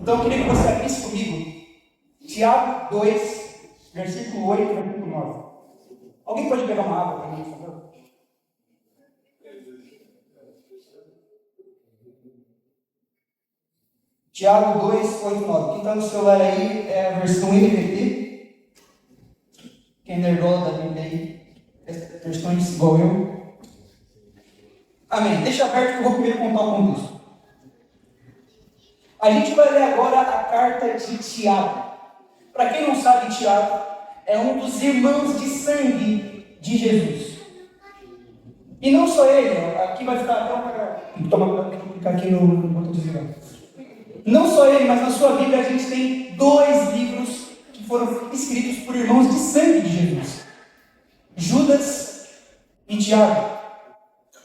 Então eu queria que você abrisse comigo Tiago 2, versículo 8 e versículo 9. Alguém pode pegar uma água para mim, por favor? Tiago 2, 8 e 9. Quem está no celular aí é a versão NVT. Quem herdou da Bíblia aí, versões igual eu. Amém. Deixa aberto que eu vou primeiro contar o contexto. A gente vai ler agora a carta de Tiago. Para quem não sabe, Tiago é um dos irmãos de sangue de Jesus. E não só ele, aqui vai ficar até uma... Toma cuidado, deixa eu clicar aqui no botão de desligar. Não só ele, mas na sua Bíblia a gente tem 2 livros que foram escritos por irmãos de sangue de Jesus. Judas e Tiago.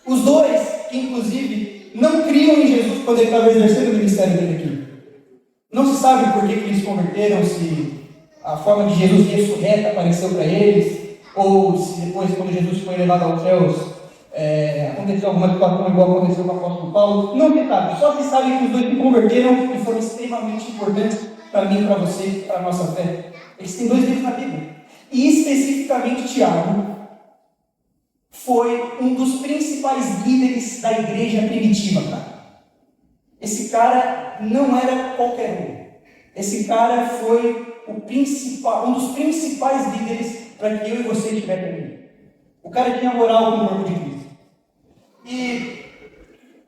Os 2, que inclusive não criam em Jesus quando ele estava exercendo o ministério dele aqui. Não se sabe por que eles se converteram, se a forma de Jesus ressurreta apareceu para eles, ou se depois, quando Jesus foi levado aos céus, aconteceu alguma situação igual aconteceu com o apóstolo Paulo. Não se sabe, só se sabe que os 2 se converteram e foram extremamente importantes para mim, para você, para a nossa fé. Eles têm 2 livros na Bíblia. E especificamente Tiago foi um dos principais líderes da igreja primitiva, cara. Esse cara não era qualquer um. Esse cara foi um dos principais líderes para que eu e você estivessem aqui. O cara tinha moral com o corpo de Cristo. E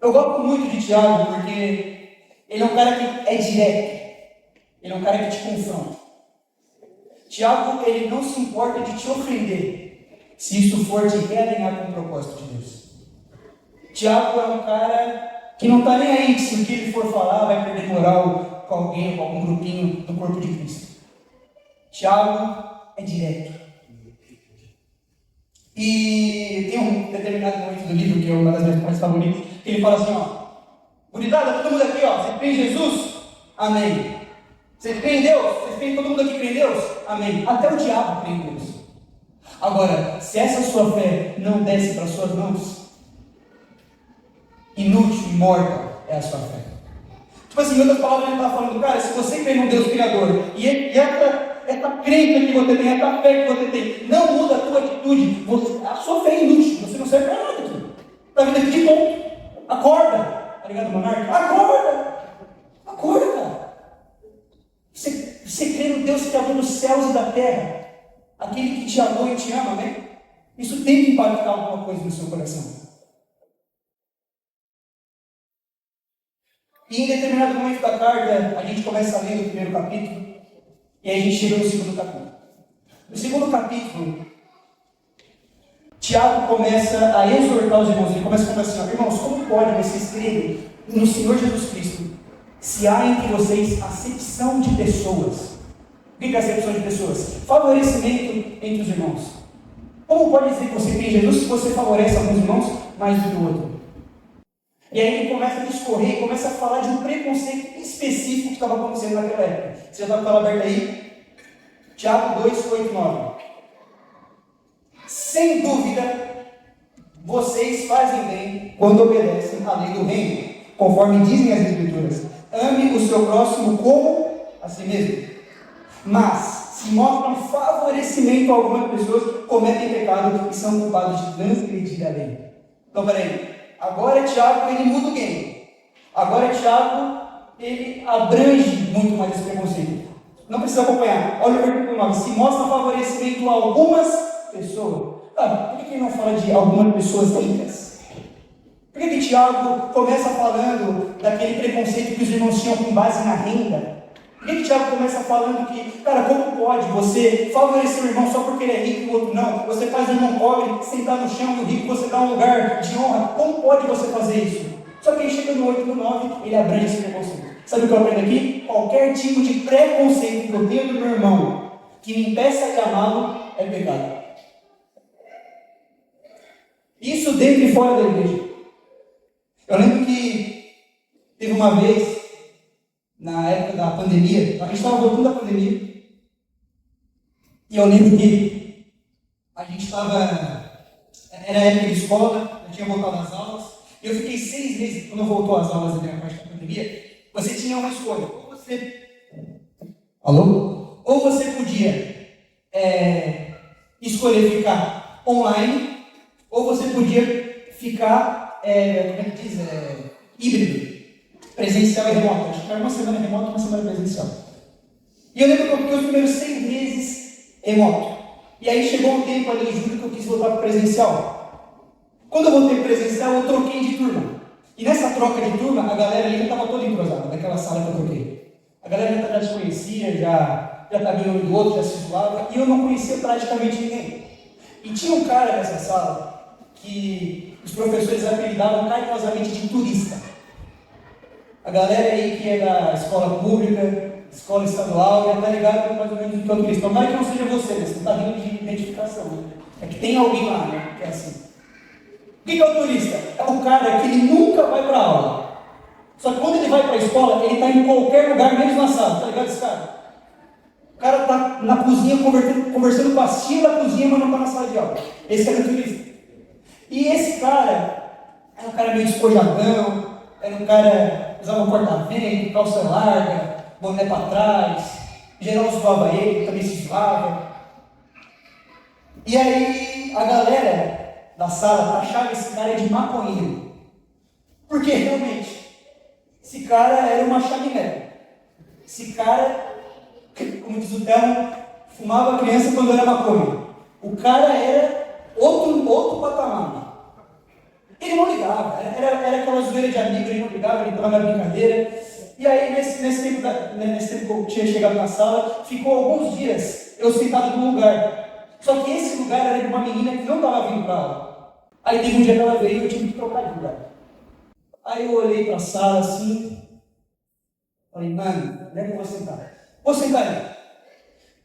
eu gosto muito de Tiago porque ele é um cara que é direto. Ele é um cara que te confronta. Tiago, ele não se importa de te ofender, se isso for te realinhar com o propósito de Deus. Tiago é um cara que não está nem aí se o que ele for falar vai perder moral com alguém, com algum grupinho do corpo de Cristo. Tiago é direto. E tem um determinado momento do livro, que é uma das minhas partes favoritas, que ele fala assim, gurizada, todo mundo aqui, você crê em Jesus? Amém. Você crê em Deus? Vocês creem, todo mundo aqui crê em Deus? Amém. Até o diabo crê em Deus. Agora, se essa sua fé não desce para suas mãos, inútil e morta é a sua fé. Tipo assim, em outras palavras, ele está falando, cara, se você crê num Deus Criador, e essa crença que você tem, essa fé que você tem, não muda a tua atitude, a sua fé é inútil, você não serve para nada aqui. Está vindo aqui de ponto. Acorda. Tá ligado, monarca? Acorda. Acorda, cara. Você crê no Deus que abriu os céus e da terra, aquele que te amou e te ama, né? Isso tem que impactar alguma coisa no seu coração. E em determinado momento da carta, a gente começa a ler o primeiro capítulo, e aí a gente chega no segundo capítulo. No segundo capítulo, Tiago começa a exortar os irmãos. Ele começa a conversar assim, irmãos, como pode vocês crerem no Senhor Jesus Cristo, se há entre vocês acepção de pessoas? O que é acepção de pessoas? Favorecimento entre os irmãos. Como pode dizer que você crê em Jesus se você favorece alguns irmãos mais do que o outro? E aí ele começa a discorrer e começa a falar de um preconceito específico que estava acontecendo naquela época. Você já está com a tela aberta aí? Tiago 2, 8 e 9. Sem dúvida, vocês fazem bem quando obedecem à lei do reino, conforme dizem as Escrituras. Ame o seu próximo como a si mesmo. Mas, se mostram favorecimento a algumas pessoas, cometem pecado e são culpados de transgredir a lei. Então, peraí. Agora Tiago, ele muda o game. Agora Tiago, ele abrange muito mais esse preconceito. Não precisa acompanhar. Olha o versículo 9. Se mostra favorecimento a algumas pessoas. Por que ele não fala de algumas pessoas ricas? Por que Tiago começa falando daquele preconceito que os irmãos tinham com base na renda? Por que Tiago começa falando que, cara, como pode você favorecer o irmão só porque ele é rico e o outro não? Você faz o irmão pobre sentar no chão e o rico você dá um lugar de honra. Como pode você fazer isso? Só que aí chega no 8 e no 9, ele abrange esse preconceito. Sabe o que eu aprendo aqui? Qualquer tipo de preconceito que eu tenho do meu irmão que me impeça de amá-lo é pecado. Isso dentro e fora da igreja. Eu lembro que teve uma vez, na época da pandemia, a gente estava voltando da pandemia, e eu lembro que a gente estava, era época de escola, eu tinha voltado às aulas, e eu fiquei 6 meses, quando voltou às aulas na parte da pandemia, você tinha uma escolha, ou você você... Alô? Ou você podia escolher ficar online, ou você podia ficar, como é que diz? Híbrido. Presencial e remoto. Acho que era uma semana remoto, uma semana presencial. E eu lembro que eu fiquei os primeiros 6 meses remoto. E aí chegou um tempo ali em julho que eu quis voltar para o presencial. Quando eu voltei para o presencial, eu troquei de turma. E nessa troca de turma, a galera ali já estava toda entrosada, daquela sala que eu troquei. A galera já se conhecia, já sabia o nome do outro, já se zoava, e eu não conhecia praticamente ninguém. E tinha um cara nessa sala que os professores apelidavam carinhosamente de turista. A galera aí que é da escola pública, escola estadual, já está ligado mais ou menos do que é o turista. Tomara que não seja você, né? Você não está rindo de identificação. Né? É que tem alguém lá, né? Que é assim. O que é o turista? É o cara que ele nunca vai para aula. Só que quando ele vai para a escola, ele está em qualquer lugar, menos na sala. Está ligado esse cara? O cara está na cozinha conversando com a tia da cozinha, mas não está na sala de aula. Esse era o turista. E esse cara era um cara meio despojadão, era um cara que usava corta-vento, calça larga, boné para trás, geral zoava ele, também se zoava. E aí a galera da sala achava esse cara de maconheiro. Porque realmente, esse cara era uma chaminé. Esse cara, como diz o termo, fumava criança quando era maconha. O cara era outro patamar. Ele não ligava, era aquela zoeira de amigo, ele não ligava, ele estava na brincadeira. E aí, nesse tempo que eu tinha chegado na sala, ficou alguns dias eu sentado num lugar. Só que esse lugar era de uma menina que não estava vindo para aula. Aí teve um dia que ela veio e eu tive que trocar de lugar. Aí eu olhei para a sala assim, falei, mano, onde é que eu vou sentar? Vou sentar ali.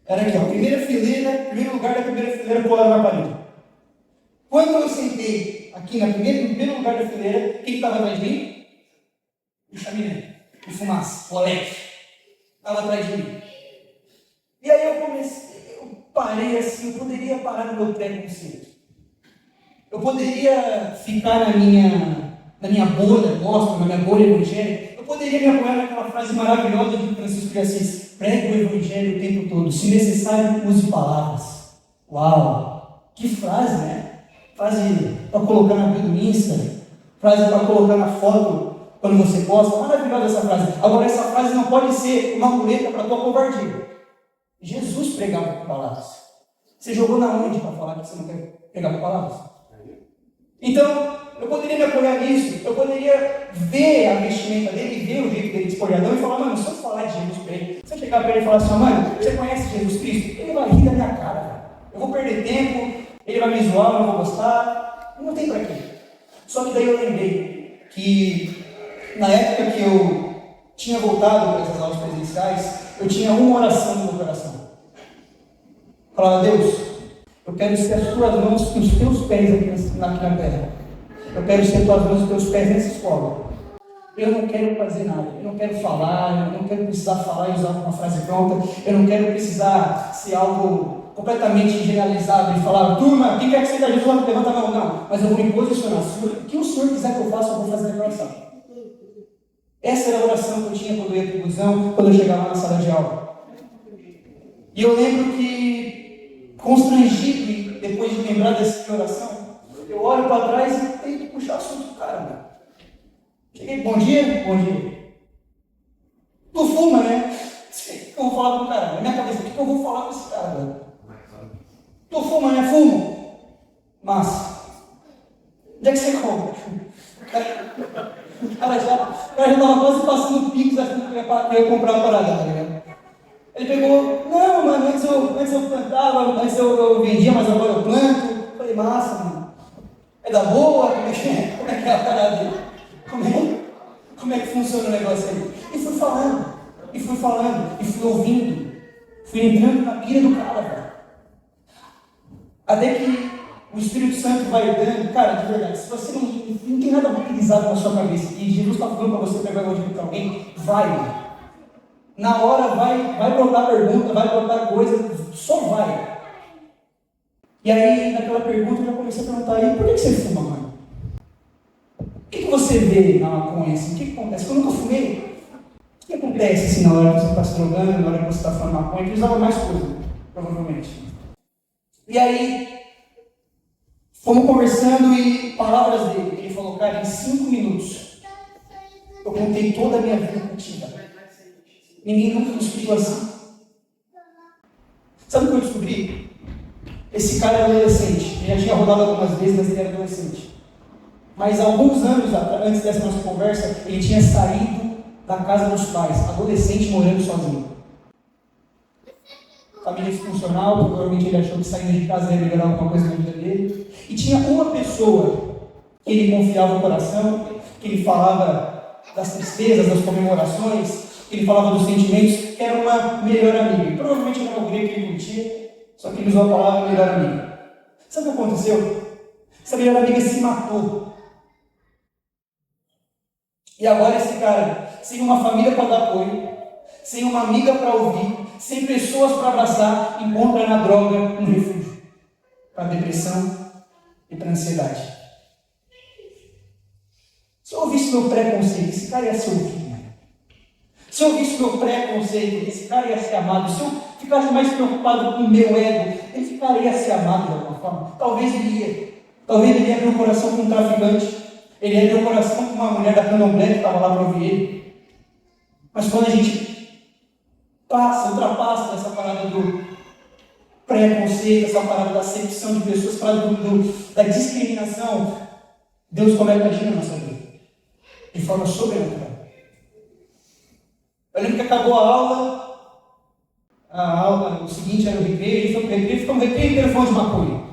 Era aqui, ó, primeiro lugar da primeira fileira colado na parede. Quando eu sentei aqui no primeiro lugar da fileira, quem estava atrás de mim? O chaminé, o fumaça, o Alex. Estava atrás de mim. E aí eu parei assim, eu poderia parar no meu pré-conceito. Eu poderia ficar na minha bolha gospel, na minha bolha evangélica. Eu poderia me apoiar naquela frase maravilhosa de Francisco de Assis: pregue o evangelho o tempo todo, se necessário, use palavras. Uau! Que frase, né? Frase para colocar na bio do Insta, frase para colocar na foto quando você posta. Maravilhosa essa frase. Agora, essa frase não pode ser uma muleta para a tua covardia. Jesus pregava com palavras. Você jogou na onde para falar que você não quer pregar com palavras? Então, eu poderia me apoiar nisso, eu poderia ver a vestimenta dele, ver o jeito dele de espolhadão e falar, mano, se eu falar de Jesus para ele, se eu chegar para ele e falar assim, mano, você conhece Jesus Cristo? Ele vai rir da minha cara, cara. Eu vou perder tempo, ele vai me zoar, eu não vou gostar, não tem para quê. Só que daí eu lembrei que na época que eu tinha voltado para essas aulas presenciais, eu tinha uma oração no meu coração. Falava, Deus, eu quero ser as tuas mãos e os teus pés aqui na terra. Eu quero ser as tuas mãos e os teus pés nessa escola. Eu não quero fazer nada, eu não quero falar, eu não quero precisar falar e usar uma frase pronta, eu não quero precisar ser algo completamente generalizado e falar, turma, quem quer que seja Jesus, levanta a mão, não. Mas eu vou me posicionar. O que o Senhor quiser que eu faça, eu vou fazer na oração. Essa era a oração que eu tinha quando eu ia para o busão, quando eu chegava na sala de aula. E eu lembro que, constrangido, depois de lembrar dessa oração, eu olho para trás e tenho que puxar assunto do cara, mano. Cheguei, bom dia? Bom dia. Tu fuma, né? O que eu vou falar com o cara? Na minha cabeça, o que eu vou falar com esse cara, velho? Tu fuma, né? Fumo. Massa. Onde é que você compra? O cara já estava quase passando o pico, achando que eu ia comprar uma parada, tá ligado? Ele pegou, não, mano, antes eu plantava, antes eu vendia, mas agora eu planto. Eu falei, massa, mano. É da boa? Como é que é a parada dele? Como é que funciona o negócio aí? E fui falando, e fui ouvindo, fui entrando na pira do cara, velho. Até que o Espírito Santo vai dando, cara, de verdade, se você não tem nada mobilizado na sua cabeça e Jesus está falando para você pegar o evangelho para alguém, vai. Na hora vai brotar pergunta, vai brotar coisa, só vai. E aí, naquela pergunta, eu já comecei a perguntar, e por que você fuma, mano? O que você vê na maconha assim? O que acontece? Eu nunca fumei. que acontece assim na hora que você está se drogando, na hora que você está fumando maconha? Ele usava mais coisa, provavelmente. E aí, fomos conversando e palavras dele. Ele falou, cara, em 5 minutos, eu contei toda a minha vida contigo. Ninguém nunca me discutiu assim. Sabe o que eu descobri? Esse cara era adolescente. Ele já tinha rodado algumas vezes, mas ele era adolescente. Mas alguns anos antes dessa nossa conversa, ele tinha saído da casa dos pais, adolescente morando sozinho. Família disfuncional, provavelmente ele achou que saindo de casa ia melhorar alguma coisa na vida dele. E tinha uma pessoa que ele confiava no coração, que ele falava das tristezas, das comemorações, que ele falava dos sentimentos, que era uma melhor amiga. E provavelmente era uma guria que ele curtia, só que ele usou a palavra melhor amiga. Sabe o que aconteceu? Essa melhor amiga se matou. E agora esse cara, sem uma família para dar apoio, sem uma amiga para ouvir, sem pessoas para abraçar, encontra na droga um refúgio para a depressão e para a ansiedade. Se eu ouvisse meu preconceito, esse cara ia ser ouvido. Se eu ouvisse meu preconceito, esse cara ia ser amado. Se eu ficasse mais preocupado com o meu ego, esse cara ia ser amado de alguma forma. Talvez ele ia. Talvez ele ia abrir o coração com um traficante. Ele ia abrir o coração com uma mulher da candomblé que estava lá para ouvir ele. Mas quando a gente ultrapassa essa parada do preconceito, essa parada da acepção de pessoas, da discriminação, Deus começa a agir na nossa vida. De forma sobrenatural. Eu lembro que acabou a aula, o seguinte era o recreio, ele foi para o recreio, ficou no recreio e telefone de maconha.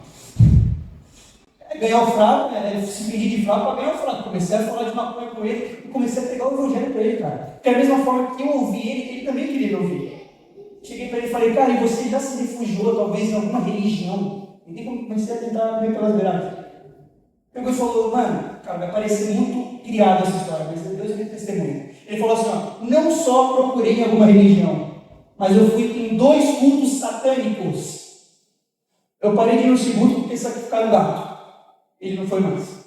Ganhar o fraco, se pedir de fraco para ganhar o fraco. Comecei a falar de maconha com ele e comecei a pegar o evangelho para ele, cara. Porque da mesma forma que eu ouvi ele também queria me ouvir. Cheguei para ele e falei, cara, e você já se refugiou talvez em alguma religião? E comecei a tentar ver pelas beiradas. Pegou e falou, mano, cara, vai parecer muito criada essa história, mas Deus é meu testemunho. Ele falou assim, ó, não só procurei em alguma religião, mas eu fui em 2 cultos satânicos. Eu parei de ir no segundo porque sacrificaram o gato. Ele não foi mais.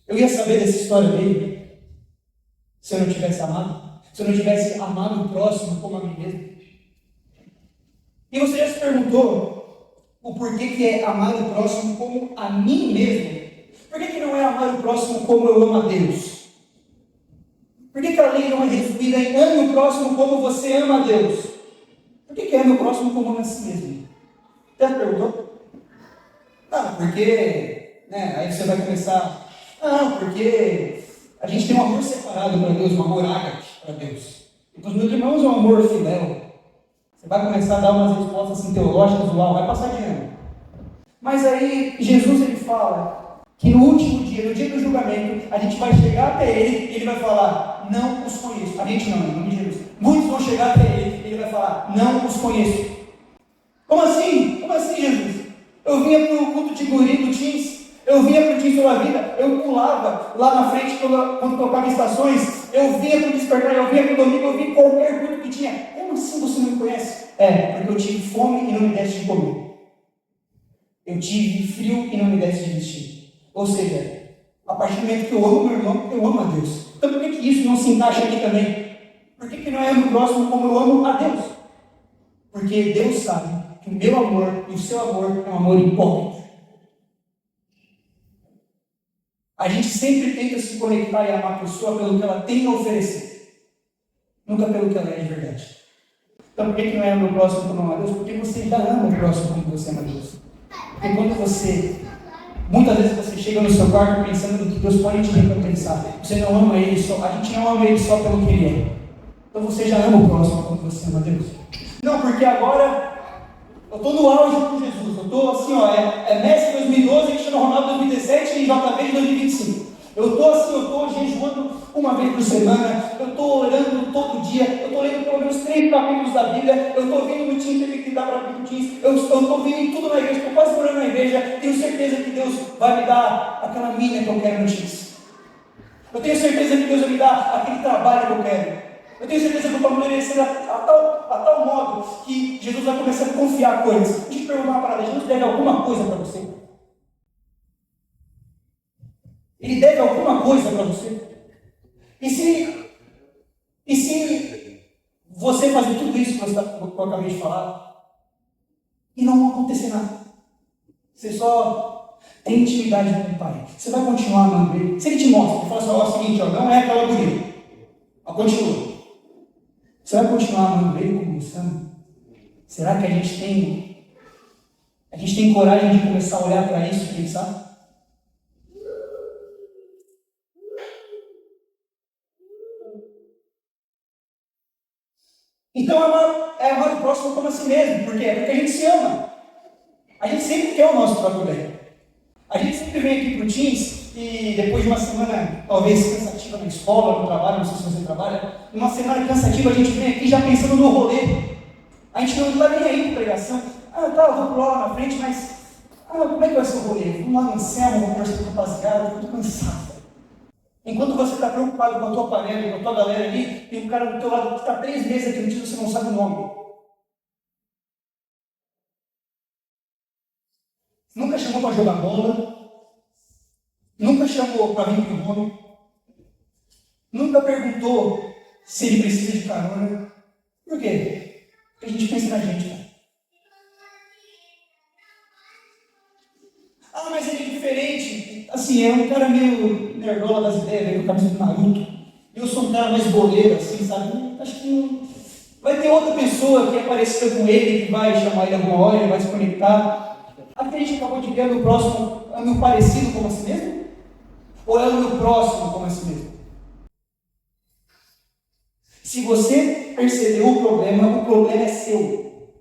Eu ia saber dessa história dele se eu não tivesse amado, se eu não tivesse amado o próximo como a mim mesmo. E você já se perguntou o porquê que é amar o próximo como a mim mesmo? Por que não é amar o próximo como eu amo a Deus? Por que a lei não é resumida em ame o próximo como você ama a Deus? Por que ame o próximo como ama a si mesmo? Já perguntou? Não, porque, aí você vai começar, porque a gente tem um amor separado para Deus, um amor ágape para Deus. E para os meus irmãos é um amor filéu. Você vai começar a dar umas respostas assim, teológicas, uau, vai passar de ano. Mas aí Jesus ele fala que no último dia, no dia do julgamento, a gente vai chegar até ele e ele vai falar, não os conheço. A gente não, em nome de Jesus. Muitos vão chegar até ele e ele vai falar, não os conheço. Como assim? Como assim, Jesus? Eu vinha para o culto de guri do Teens, eu vinha para o Teens pela vida, eu pulava lá na frente quando tocava estações, eu vinha para o despertar, eu vinha para o domingo, eu vinha qualquer culto que tinha. Como assim você não me conhece? Porque eu tive fome e não me deste de comer. Eu tive frio e não me deste de vestir. Ou seja, a partir do momento que eu amo meu irmão, eu amo a Deus. Então por que isso não se encaixa aqui também? Por que não é o próximo como eu amo a Deus? Porque Deus sabe que o meu amor e o seu amor é um amor hipócrita. A gente sempre tenta se conectar e amar a pessoa pelo que ela tem a oferecer, nunca pelo que ela é de verdade. Então por que não é o meu próximo como ama a Deus? Porque você já ama o próximo como você ama a Deus. Porque muitas vezes você chega no seu quarto pensando no que Deus pode te recompensar. Você não ama Ele só, a gente não ama Ele só pelo que Ele é. Então você já ama o próximo como você ama a Deus. Não, porque agora eu estou no auge com Jesus. Eu estou assim, Messi 2012, Cristiano Ronaldo 2017 e JV de 2025. Eu estou jejuando uma vez por semana, eu estou orando todo dia, eu estou lendo pelo menos 3 capítulos da Bíblia, eu estou vendo no Teams, teve que dar para abrir no Teams, eu estou vendo tudo na igreja, estou quase morando na igreja, tenho certeza que Deus vai me dar aquela mina que eu quero no Teams. Eu tenho certeza que Deus vai me dar aquele trabalho que eu quero. Eu tenho certeza que eu vou amadurecer a tal modo que Jesus vai começar a confiar coisas. Deixa eu te perguntar uma parada, Jesus deve alguma coisa para você? Ele deve alguma coisa para você? E se você fazer tudo isso que eu acabei de falar, e não acontecer nada? Você só tem intimidade com o Pai. Você vai continuar amando Ele. Se Ele te mostra, Ele fala assim, ó, é o seguinte, ó, não é aquela guria. Ó, continua. Você vai continuar amando Ele como você ama? Será que a gente tem coragem de começar a olhar para isso e pensar? Então é amar o próximo como a si mesmo. Por quê? Porque a gente se ama. A gente sempre quer o nosso próprio bem. A gente sempre vem aqui para o Teams e depois de uma semana, talvez cansativa na escola, no trabalho, não sei se você trabalha, uma semana cansativa a gente vem aqui já pensando no rolê. A gente não está nem aí com pregação. Ah, tá, eu vou pular lá na frente, mas como é que vai ser o rolê? Vamos lá no Anselmo, vamos conversar com o rapaziada, eu estou cansado. Enquanto você está preocupado com a tua panela, com a tua galera ali, tem um cara do teu lado que está 3 meses aqui no time, você não sabe o nome. Nunca chamou para jogar bola, nunca chamou para vir para o nome, nunca perguntou se ele precisa de carona. Por quê? Porque a gente pensa na gente, né? Ah, mas ele é diferente. Assim, é um cara meio nerdola das ideias, meio camisa do Naruto. Eu sou um cara mais boleiro, assim, sabe? Acho que não. Vai ter outra pessoa que é parecida com ele, que vai chamar ele alguma hora, ele vai se conectar. A que a gente acabou de ver, o meu próximo é o meu parecido como a si mesmo? Ou é o meu próximo como a si mesmo? Se você percebeu o problema é seu.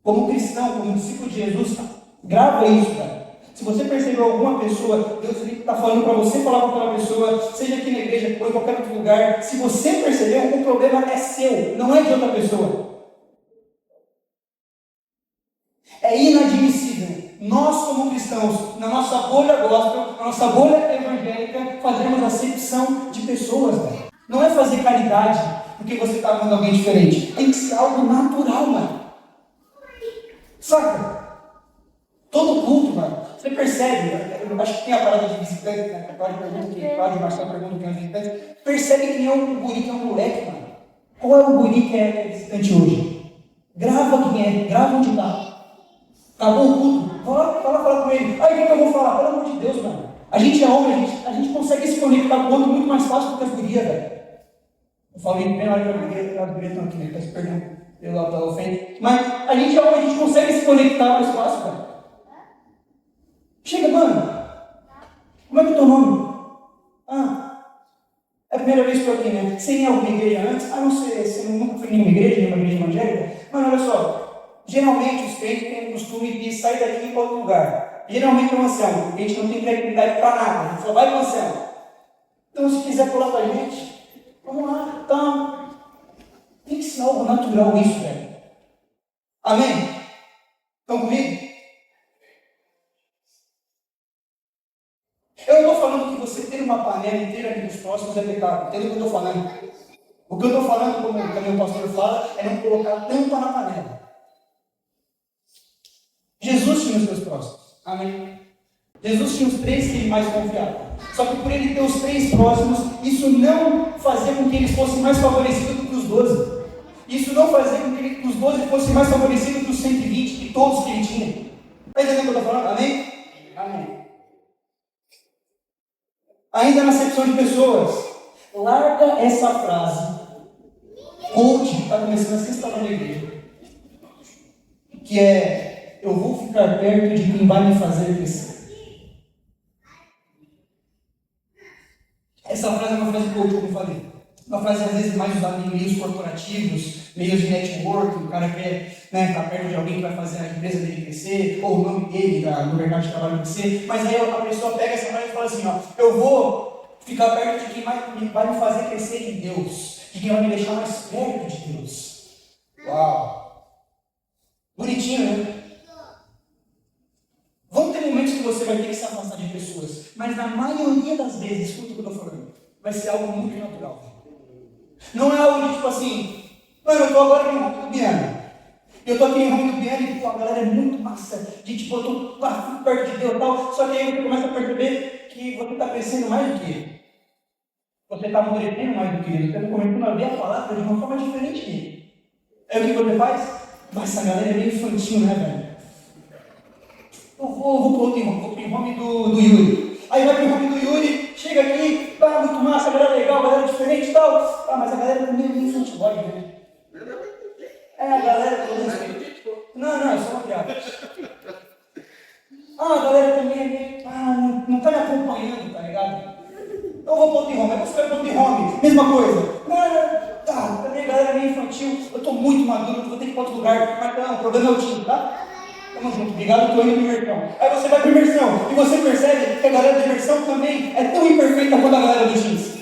Como cristão, como discípulo de Jesus, grava isso, cara. Se você percebeu alguma pessoa, Deus está falando para você falar com aquela pessoa, seja aqui na igreja ou em qualquer outro lugar, se você percebeu, o problema é seu, não é de outra pessoa. É inadmissível. Nós, como cristãos, na nossa bolha gospel, na nossa bolha evangélica, fazemos acepção de pessoas, velho. Não é fazer caridade porque você está amando alguém diferente. Tem que ser algo natural, mano. Saca? Todo culto, mano. Você percebe, eu acho que tem a parada de visitante, né? A Cláudio Marcelo pergunta quem é visitante. Percebe quem é um guri, que é um moleque, mano. Qual é o guri que é visitante hoje? Grava quem é, grava onde está. Acabou o culto. Fala com ele. Aí o que eu vou falar? Pelo amor de Deus, mano. A gente é homem, a gente consegue se conectar com o outro muito mais fácil do que as gurias, velho. Eu falei bem na hora que as gurias estão aqui, né? Peço perdão pela ofensa. Mas a gente é homem, a gente consegue se conectar mais fácil, velho. Chega, mano. Como é que é o teu nome? É a primeira vez que eu estou aqui, né? Você ia em alguma igreja antes? Não sei, você nunca foi em nenhuma igreja evangélica? Mano, olha só. Geralmente os crentes têm o costume de sair daqui para outro lugar. Geralmente é um ancião. A gente não tem credibilidade para nada. A gente só vai para o ancião. Então, se quiser pular para a gente, vamos lá. Então, tem que ser algo natural isso, velho. Amém? Estão comigo? Eu não estou falando que você ter uma panela inteira aqui dos próximos é pecado. Entendeu o que eu estou falando? O que eu estou falando, como também o pastor fala, é não colocar tampa na panela. Jesus tinha os seus próximos. Amém? Jesus tinha os 3 que ele mais confiava. Só que por ele ter os 3 próximos, isso não fazia com que eles fossem mais favorecidos do que os 12. Isso não fazia com que os 12 fossem mais favorecidos do que os 120, que todos que ele tinha. Está entendendo o que eu estou falando? Amém? Amém. Ainda na acepção de pessoas, larga essa frase. Coach está começando a se instalar na igreja. Que é, eu vou ficar perto de quem vai me fazer crescer. Essa frase é uma frase coach, como eu falei. Uma frase às vezes mais usada em meios corporativos, meios de network, o cara quer estar perto de alguém que vai fazer a empresa dele crescer, ou o nome dele no mercado de trabalho crescer, mas aí a pessoa pega essa frase e fala assim, eu vou ficar perto de quem vai me fazer crescer em Deus, de quem vai me deixar mais perto de Deus. Uau! Bonitinho, né? Vão ter momentos que você vai ter que se afastar de pessoas, mas na maioria das vezes, escuta o que eu estou falando, vai ser algo muito natural. Não é algo de tipo assim, mano, eu estou agora em Ramo do Biano. Eu estou aqui em Ramo do Biano e a galera é muito massa. De tipo, eu estou lá perto de Deus e tal. Só que aí você começa a perceber que você está crescendo mais do que ele. Você está amadurecendo mais do que ele, você está começando a ver a palavra de uma forma diferente. Aí o que você faz? Mas essa galera é meio infantil, né, velho? Eu vou pro home do Yuri. Aí vai pro home do Yuri, chega aqui, muito massa, a galera legal, a galera diferente e tal. Mas a galera também é meio infantil, né? A galera toda. Não, é só uma piada. A galera também é meio. Não tá me acompanhando, tá ligado? Eu vou pro outro home, aí você vai pro outro home, mesma coisa. Também a galera é meio infantil, eu tô muito maduro, eu vou ter que ir para outro lugar. Mas não, o problema é o time, tá? Tamo junto, obrigado, eu tô indo pra imersão. Aí você vai pra imersão, e você percebe que a galera da imersão também é tão imperfeita quanto a galera do jeans.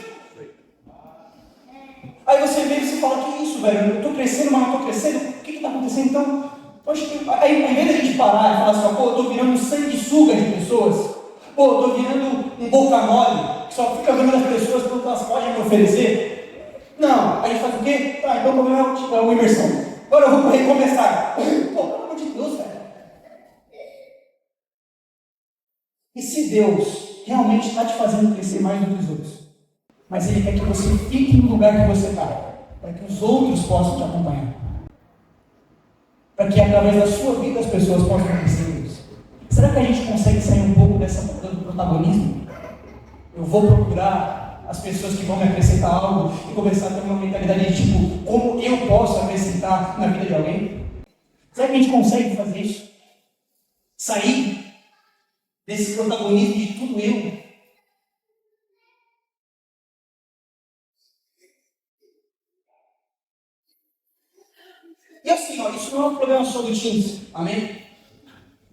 Aí você vê e você fala, que isso, velho? Eu tô crescendo, mas não tô crescendo? O que tá acontecendo então? Aí, ao invés da gente parar e falar assim, eu tô virando um sanguessuga de pessoas, eu tô virando um boca mole, que só fica vendo as pessoas quando elas podem me oferecer. Não, a gente faz o quê? Então o problema é uma imersão. Agora eu vou recomeçar. Pelo amor de Deus, velho. E se Deus realmente está te fazendo crescer mais do que os outros, mas Ele quer que você fique no lugar que você está, para que os outros possam te acompanhar, para que através da sua vida as pessoas possam crescer em Deus. Será que a gente consegue sair um pouco do protagonismo? Eu vou procurar as pessoas que vão me acrescentar algo e começar a ter uma mentalidade de tipo, como eu posso acrescentar na vida de alguém? Será que a gente consegue fazer isso? Sair desse protagonismo de tudo eu? E assim, isso não é um problema só do Teams, amém?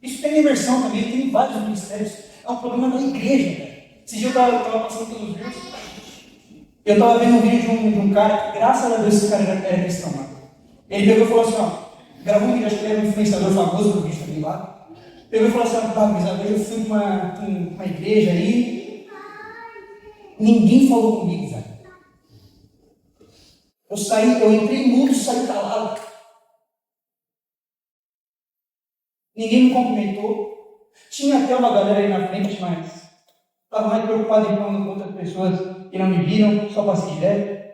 Isso tem imersão também, tem em vários ministérios. É um problema da igreja, velho. Esse dia eu estava passando pelos vídeos, eu estava vendo um vídeo de um cara que, graças a Deus, esse cara era cristão, mano. Ele pegou e falou assim, gravou um vídeo, acho que ele era um influenciador famoso do vídeo também lá. Pegou e falou assim, eu fui para uma igreja aí, ninguém falou comigo, velho. Eu entrei mudo, saí calado. Ninguém me cumprimentou. Tinha até uma galera aí na frente, mas estava mais preocupado em falando com outras pessoas que não me viram, só passei direto.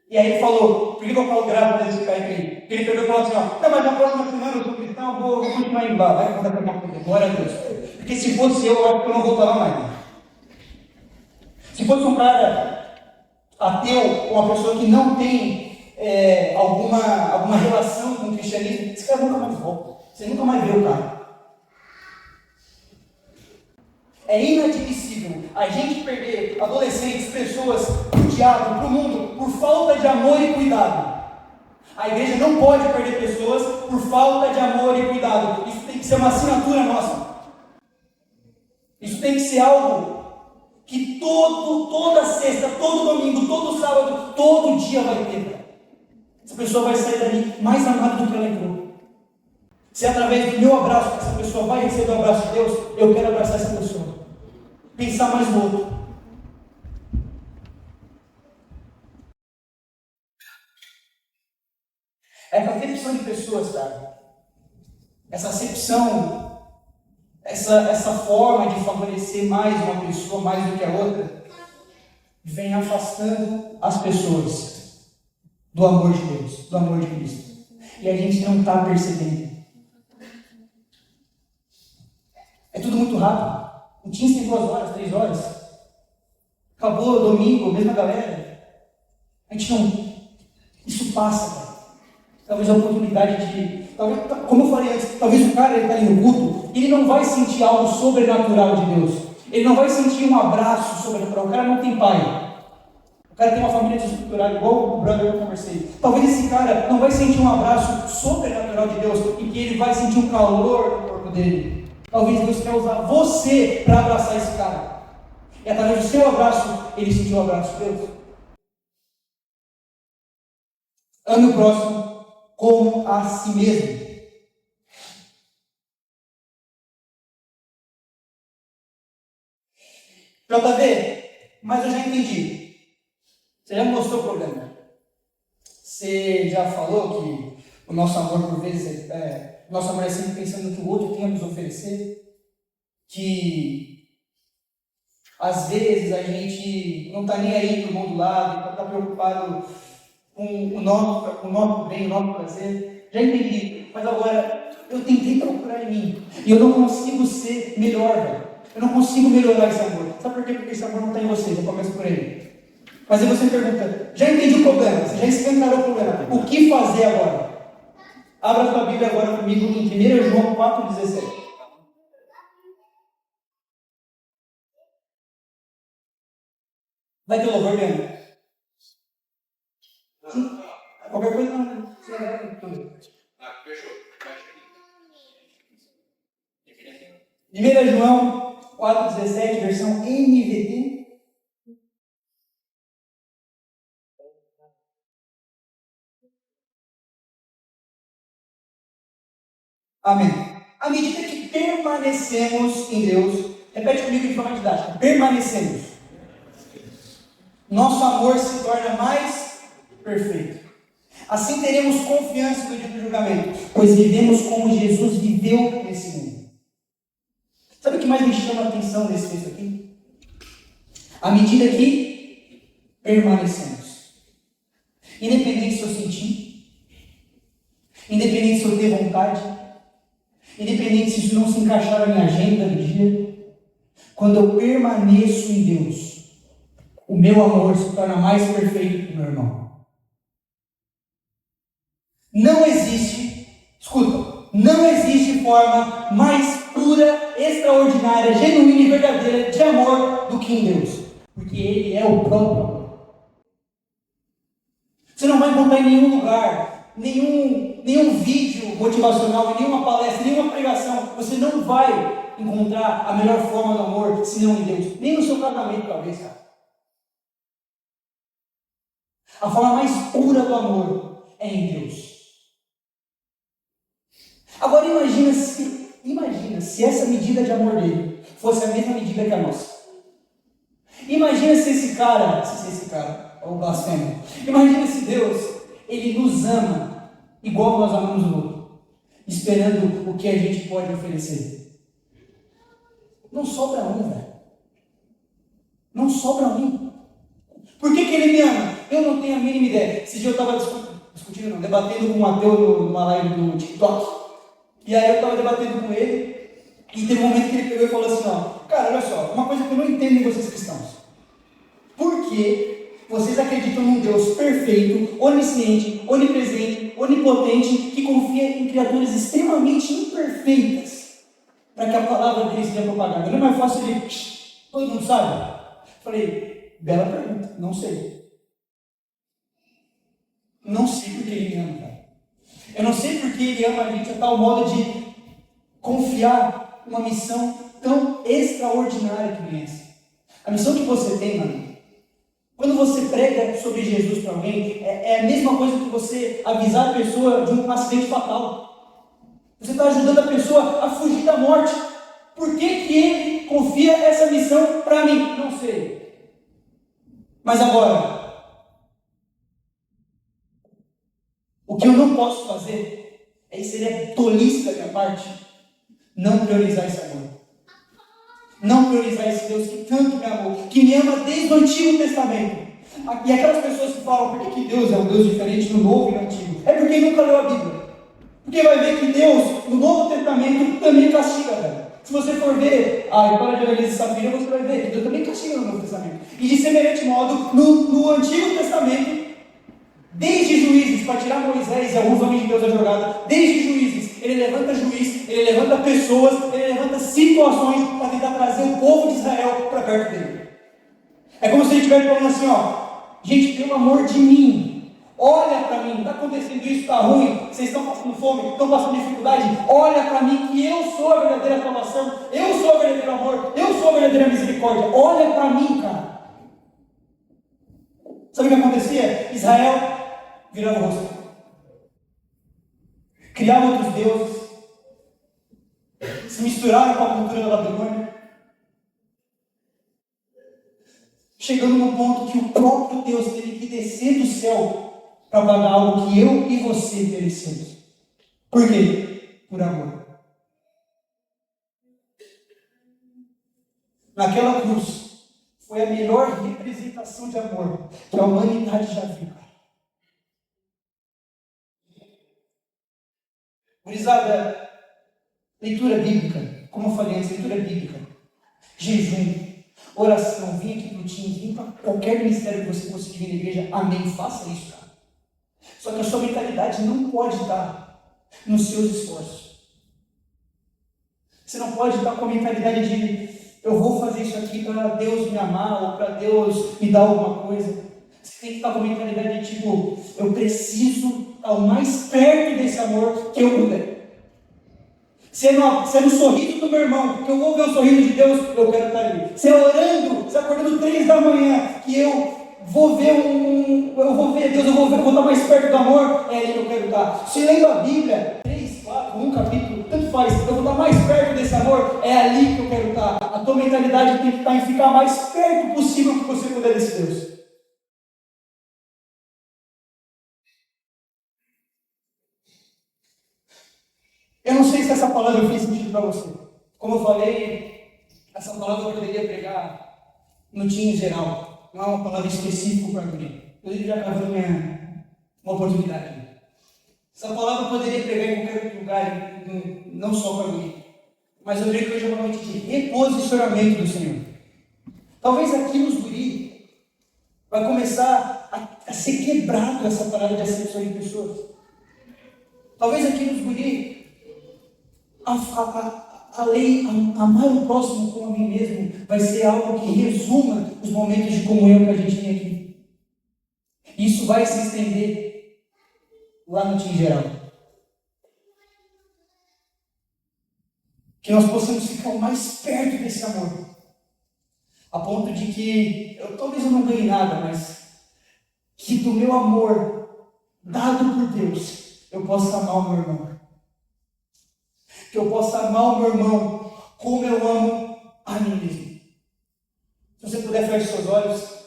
E aí ele falou, por que eu falo grave desse cara aí? Porque ele pegou e falou assim, não, mas na próxima semana eu sou cristão, eu vou continuar indo lá, vai contar com uma coisa, glória a Deus. Porque se fosse eu acho que eu não voltava mais. Se fosse um cara ateu, uma pessoa que não tem alguma relação com o cristianismo, esse cara nunca mais volta. Você nunca mais vê o cara. É inadmissível a gente perder adolescentes, pessoas, para o diabo, para o mundo, por falta de amor e cuidado. A igreja não pode perder pessoas por falta de amor e cuidado. Isso tem que ser uma assinatura nossa. Isso tem que ser algo que toda sexta, todo domingo, todo sábado, todo dia vai ter. Essa pessoa vai sair dali mais amada do que ela entrou. Se através do meu abraço essa pessoa vai receber o abraço de Deus, eu quero abraçar essa pessoa. Pensar mais no outro. Essa acepção de pessoas, cara. Essa acepção, essa forma de favorecer mais uma pessoa mais do que a outra, vem afastando as pessoas do amor de Deus, do amor de Cristo. E a gente não está percebendo. É tudo muito rápido. O Teams tem 2 horas, 3 horas. Acabou domingo, mesma galera. A gente não. Isso passa, cara. Talvez a oportunidade de. Como eu falei antes, talvez o cara está ali no culto, ele não vai sentir algo sobrenatural de Deus. Ele não vai sentir um abraço sobrenatural. O cara não tem pai. O cara tem uma família desestruturada, igual o brother que eu conversei. Talvez esse cara não vai sentir um abraço sobrenatural de Deus, em que ele vai sentir um calor no corpo dele. Talvez Deus quer usar você para abraçar esse cara. E através do seu abraço, ele sentiu o abraço de Deus. Ame o próximo como a si mesmo. JV, mas eu já entendi. Você já me mostrou o problema. Você já falou que o nosso amor, por vezes, nosso amor é sempre pensando no que o outro tem a nos oferecer. Que Às vezes a gente não está nem aí para o mundo do lado, está preocupado com o nosso bem, o nosso prazer. Já entendi, mas agora eu tentei procurar em mim e eu não consigo ser melhor, velho. Eu não consigo melhorar esse amor. Sabe por quê? Porque esse amor não está em você, já começa por aí. Mas aí você pergunta, já entendi o problema, você já escancarou o problema, o que fazer agora? Abra a sua Bíblia agora comigo em 1 João 4,17. Vai ter louvor mesmo? Qualquer coisa não. Fechou. 1 João 4,17, versão NVT. Amém. À medida que permanecemos em Deus, repete comigo de forma didática, permanecemos, nosso amor se torna mais perfeito. Assim teremos confiança no dia do julgamento, pois vivemos como Jesus viveu nesse mundo. Sabe o que mais me chama a atenção nesse texto aqui? À medida que permanecemos, independente se eu sentir, independente se eu ter vontade, independente se isso não se encaixar na minha agenda do dia, quando eu permaneço em Deus, o meu amor se torna mais perfeito que o meu irmão. Não existe, escuta, não existe forma mais pura, extraordinária, genuína e verdadeira de amor do que em Deus. Porque Ele é o próprio amor. Você não vai encontrar em nenhum lugar, nenhum vídeo motivacional, nenhuma palestra, nenhuma pregação. Você não vai encontrar a melhor forma do amor senão em Deus. Nem no seu casamento, talvez, cara. A forma mais pura do amor é em Deus. Agora imagina se essa medida de amor dele fosse a mesma medida que a nossa. Imagina se esse cara, ou blasfemo, imagina se Deus, Ele nos ama igual nós amamos o outro, esperando o que a gente pode oferecer. Não sobra um, velho. Não sobra um. Por que Ele me ama? Eu não tenho a mínima ideia. Esse dia eu estava debatendo com um ateu numa live do TikTok. E aí eu estava debatendo com ele, e teve um momento que ele pegou e falou assim, ó, cara, olha só, uma coisa que eu não entendo em vocês cristãos. Por que vocês acreditam num Deus perfeito, onisciente, onipresente, onipotente, que confia em criaturas extremamente imperfeitas, para que a palavra dele seja propagada? Não é mais fácil ele, todo mundo sabe? Falei, bela pergunta, não sei. Não sei porque ele me ama, cara. Eu não sei porque Ele ama a gente a tal modo de confiar uma missão tão extraordinária que nem essa. A missão que você tem, mano, quando você prega sobre Jesus para alguém, é a mesma coisa que você avisar a pessoa de um acidente fatal. Você está ajudando a pessoa a fugir da morte. Por que Ele confia essa missão para mim? Não sei. Mas agora, o que eu não posso fazer, seria tolice da minha parte, não priorizar esse amor. Não priorizar esse Deus que tanto me amou, que me ama desde o Antigo Testamento. E aquelas pessoas que falam, por que Deus é um Deus diferente no Novo e no Antigo? É porque nunca leu a Bíblia. Porque vai ver que Deus, no Novo Testamento, também castiga, velho. Se você for ver a história de Ananias e Safira, você vai ver que Deus também castiga no Novo Testamento. E de semelhante modo, no Antigo Testamento, desde Juízes, para tirar Moisés e alguns homens de Deus da jogada, desde Juízes, ele levanta juiz, ele levanta pessoas, ele levanta situações para tentar trazer o povo de Israel para perto dele. É como se ele estivesse falando assim, ó, gente, pelo amor de mim, olha para mim, está acontecendo isso, está ruim, vocês estão passando fome, estão passando dificuldade, olha para mim que eu sou a verdadeira salvação, eu sou o verdadeiro amor, eu sou a verdadeira misericórdia, olha para mim, cara. Sabe o que acontecia? Israel virava o rosto, criava outros deuses, se misturaram com a cultura da Babilônia, chegando no ponto que o próprio Deus teve que descer do céu para pagar algo que eu e você merecemos. Por quê? Por amor. Naquela cruz, foi a melhor representação de amor que a humanidade já viu. Gurizada, leitura bíblica, como eu falei antes, leitura bíblica, jejum, oração, vim aqui para o Teams, vim para qualquer ministério que você conseguir vir na igreja, amém, faça isso, cara. Só que a sua mentalidade não pode estar nos seus esforços. Você não pode estar com a mentalidade de eu vou fazer isso aqui para Deus me amar ou para Deus me dar alguma coisa. Você tem que estar com a mentalidade de tipo, eu preciso estar o mais perto desse amor que eu puder. Se é no sorriso do meu irmão, que eu vou ver o sorriso de Deus, eu quero estar ali. Se é orando, se é acordando 3 da manhã, que eu vou ver Deus, eu vou estar mais perto do amor, é ali que eu quero estar. Se lendo a Bíblia, 3, 4, 1 capítulo, tanto faz, eu vou estar mais perto desse amor, é ali que eu quero estar. A tua mentalidade tem que estar em ficar mais perto possível que você puder desse Deus. Eu não sei se essa palavra fez sentido para você. Como eu falei, essa palavra eu poderia pregar no dia em geral. Não é uma palavra específica para mim. Inclusive, já acabou uma oportunidade. Essa palavra eu poderia pregar em qualquer outro lugar, não só para mim. Mas eu creio que hoje é uma noite de reposicionamento do Senhor. Talvez aqui nos guri vai começar a ser quebrado essa parada de acepção de pessoas. Talvez aqui nos guri a lei, amar o próximo como a mim mesmo, vai ser algo que resuma os momentos de comunhão que a gente tem aqui. Isso vai se estender lá no time geral. Que nós possamos ficar o mais perto desse amor. A ponto de que, talvez eu não ganhe nada, mas que do meu amor, dado por Deus, eu possa amar o meu irmão. Que eu possa amar o meu irmão como eu amo a mim mesmo. Se você puder, feche seus olhos.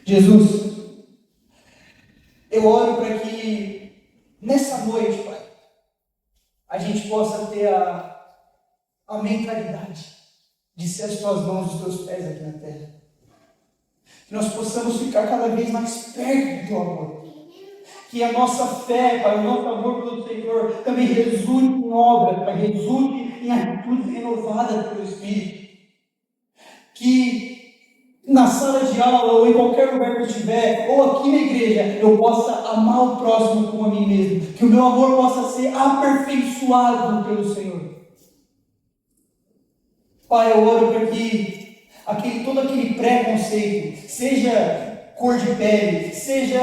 Jesus, eu oro para que nessa noite, Pai, a gente possa ter a mentalidade de ser as tuas mãos e os teus pés aqui na terra. Que nós possamos ficar cada vez mais perto do teu amor. Que a nossa fé, Pai, o nosso amor pelo Senhor também resulte em obra, Pai, resulte em atitudes renovadas pelo Espírito. Que na sala de aula ou em qualquer lugar que eu estiver, ou aqui na igreja, eu possa amar o próximo como a mim mesmo. Que o meu amor possa ser aperfeiçoado pelo Senhor. Pai, eu oro para que todo aquele preconceito, seja cor de pele, seja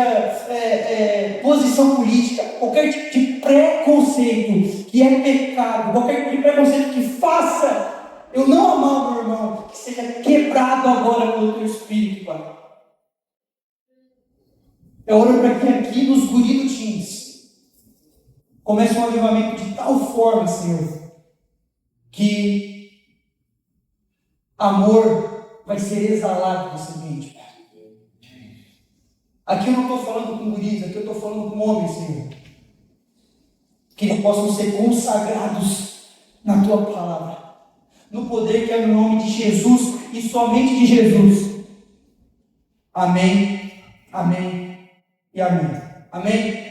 posição política, qualquer tipo de preconceito que é pecado, qualquer tipo de preconceito que faça eu não amar o meu irmão, que seja quebrado agora pelo teu Espírito, Pai. Eu oro para que aqui nos guri do Teams comece um avivamento de tal forma, Senhor, que amor vai ser exalado nesse ambiente, Pai. Aqui eu não estou falando com guris, aqui eu estou falando com homens, Senhor. Que eles possam ser consagrados na Tua Palavra. No poder que é no nome de Jesus e somente de Jesus. Amém, amém e amém. Amém.